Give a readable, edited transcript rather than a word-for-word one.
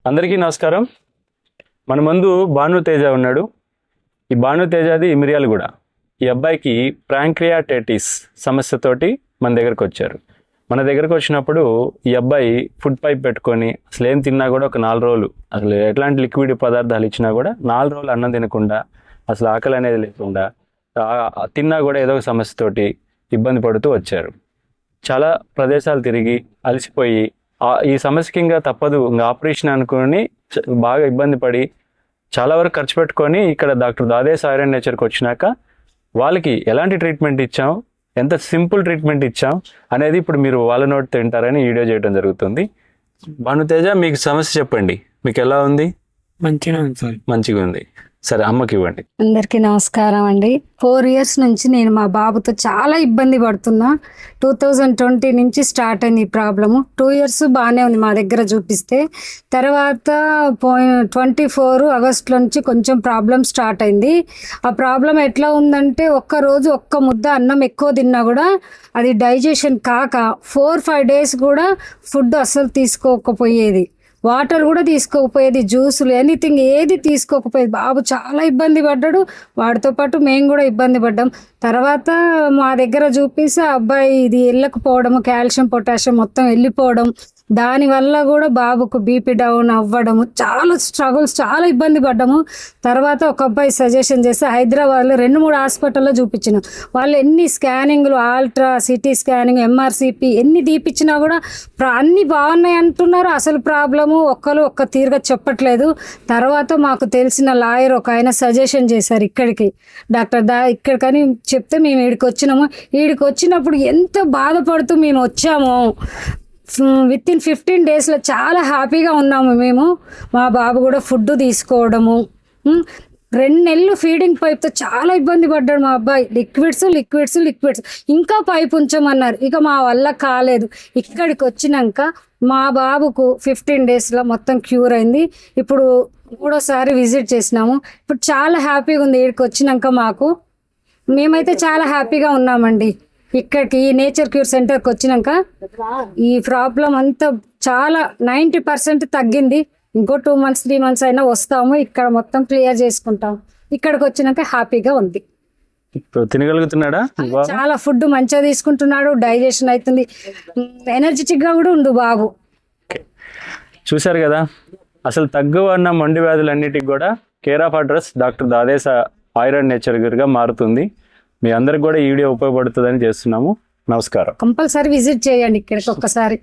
అందరికీ నమస్కారం. మన ముందు భానుతేజ ఉన్నాడు. ఈ భానుతేజది మిర్యాలగూడ. ఈ అబ్బాయికి ప్రాంక్రియాటైటిస్ సమస్యతోటి మన దగ్గరకు వచ్చారు. మన దగ్గరకు వచ్చినప్పుడు ఈ అబ్బాయి ఫుడ్ పైప్ పెట్టుకొని అసలు ఏం తిన్నా కూడా ఒక 4 రోజులు అసలు ఎట్లాంటి లిక్విడ్ పదార్థాలు ఇచ్చినా కూడా 4 రోజులు అన్నం తినకుండా అసలు ఆకలి అనేది లేకుండా తిన్నా కూడా ఏదో ఒక సమస్యతోటి ఇబ్బంది పడుతూ వచ్చారు. చాలా ప్రదేశాలు తిరిగి అలసిపోయి ఈ సమస్యకి ఇంకా తప్పదు, ఇంకా ఆపరేషన్ అనుకుని బాగా ఇబ్బంది పడి చాలా వరకు ఖర్చు పెట్టుకొని ఇక్కడ డాక్టర్ దాదేశ ఐరన్ నేచర్కి వచ్చినాక వాళ్ళకి ఎలాంటి ట్రీట్మెంట్ ఇచ్చాం, ఎంత సింపుల్ ట్రీట్మెంట్ ఇచ్చాం అనేది ఇప్పుడు మీరు వాళ్ళ నోటి తింటారని వీడియో చేయడం జరుగుతుంది. భానుతేజ, మీకు సమస్య చెప్పండి, మీకు ఎలా ఉంది? మంచిగా ఉంది. సరే, అమ్మకి ఇవ్వండి. అందరికీ నమస్కారం అండి. 4 years నుంచి నేను మా బాబుతో చాలా ఇబ్బంది పడుతున్నా. 2020 నుంచి స్టార్ట్ అయింది ఈ ప్రాబ్లము. 2 years బాగానే ఉంది మా దగ్గర చూపిస్తే. తర్వాత 24 August నుంచి కొంచెం ప్రాబ్లం స్టార్ట్ అయింది. ఆ ప్రాబ్లం ఎట్లా ఉందంటే ఒక్క ముద్ద అన్నం ఎక్కువ తిన్నా కూడా అది డైజెషన్ కాక 4-5 days కూడా ఫుడ్ అస్సలు తీసుకోకపోయేది. వాటర్ కూడా తీసుకోకపోయేది, జ్యూసులు ఎనీథింగ్ ఏది తీసుకోకపోయేది. బాబు చాలా ఇబ్బంది పడ్డాడు, వాడితో పాటు మేము కూడా ఇబ్బంది పడ్డాం. తర్వాత మా దగ్గర చూపిస్తే అబ్బాయి ఇది వెళ్ళకపోవడము, కాల్షియం పొటాషియం మొత్తం వెళ్ళిపోవడం, దానివల్ల కూడా బాబుకు బీపీ డౌన్ అవ్వడము, చాలా స్ట్రగుల్స్, చాలా ఇబ్బంది పడ్డాము. తర్వాత ఒక అబ్బాయి సజెషన్ చేస్తే హైదరాబాద్లో 2-3 హాస్పిటల్లో చూపించినాం. వాళ్ళు ఎన్ని స్కానింగ్లు, ఆల్ట్రా, సిటీ స్కానింగ్, ఎంఆర్సిపి ఎన్ని తీపిచ్చినా కూడా అన్నీ బాగున్నాయి అంటున్నారు. అసలు ప్రాబ్లము ఒక్క తీరుగా చెప్పట్లేదు. తర్వాత మాకు తెలిసిన లాయర్ ఒక ఆయన సజెషన్ చేశారు ఇక్కడికి, డాక్టర్ ఇక్కడికని చెప్తే మేము ఈడికి వచ్చినాము. ఈడికి వచ్చినప్పుడు ఎంత బాధపడుతూ మేము వచ్చామో, వితిన్ 15 daysలో చాలా హ్యాపీగా ఉన్నాము మేము. మా బాబు కూడా ఫుడ్ తీసుకోవడము, 2 నెలలు ఫీడింగ్ పైప్తో చాలా ఇబ్బంది పడ్డాడు మా అబ్బాయి. లిక్విడ్స్ ఇంకా పైప్ ఉంచమన్నారు. ఇక మా వల్ల కాలేదు. ఇక్కడికి వచ్చినాక మా బాబుకు 15 daysలో మొత్తం క్యూర్ అయింది. ఇప్పుడు 3వ విజిట్ చేసినాము. ఇప్పుడు చాలా హ్యాపీగా ఉంది. ఇక్కడికి వచ్చినాక మేమైతే చాలా హ్యాపీగా ఉన్నామండి. ఇక్కడికి ఈ నేచర్ క్యూర్ సెంటర్కి వచ్చినాక ఈ ప్రాబ్లం అంతా చాలా 90% తగ్గింది. ఇంకో 2 months 3 months అయినా వస్తాము, ఇక్కడ మొత్తం క్లియర్ చేసుకుంటాం. ఇక్కడికి వచ్చినాక హ్యాపీగా ఉంది. తినగలుగుతున్నాడా? చాలా ఫుడ్ మంచిగా తీసుకుంటున్నాడు, డైజెషన్ అవుతుంది, ఎనర్జెటిక్గా కూడా ఉండు బాబు. చూశారు కదా, అసలు తగ్గు అన్న మొండి వ్యాధులన్నిటికి కూడా కేర్ ఆఫ్ అడ్రస్ డాక్టర్ దాదేశ ఐరన్ నేచర్గా మారుతుంది. మీ అందరికి కూడా ఈ వీడియో ఉపయోగపడుతుందని చేస్తున్నాము. నమస్కారం. కంపల్సరీ విజిట్ చేయండి ఇక్కడికి ఒక్కసారి.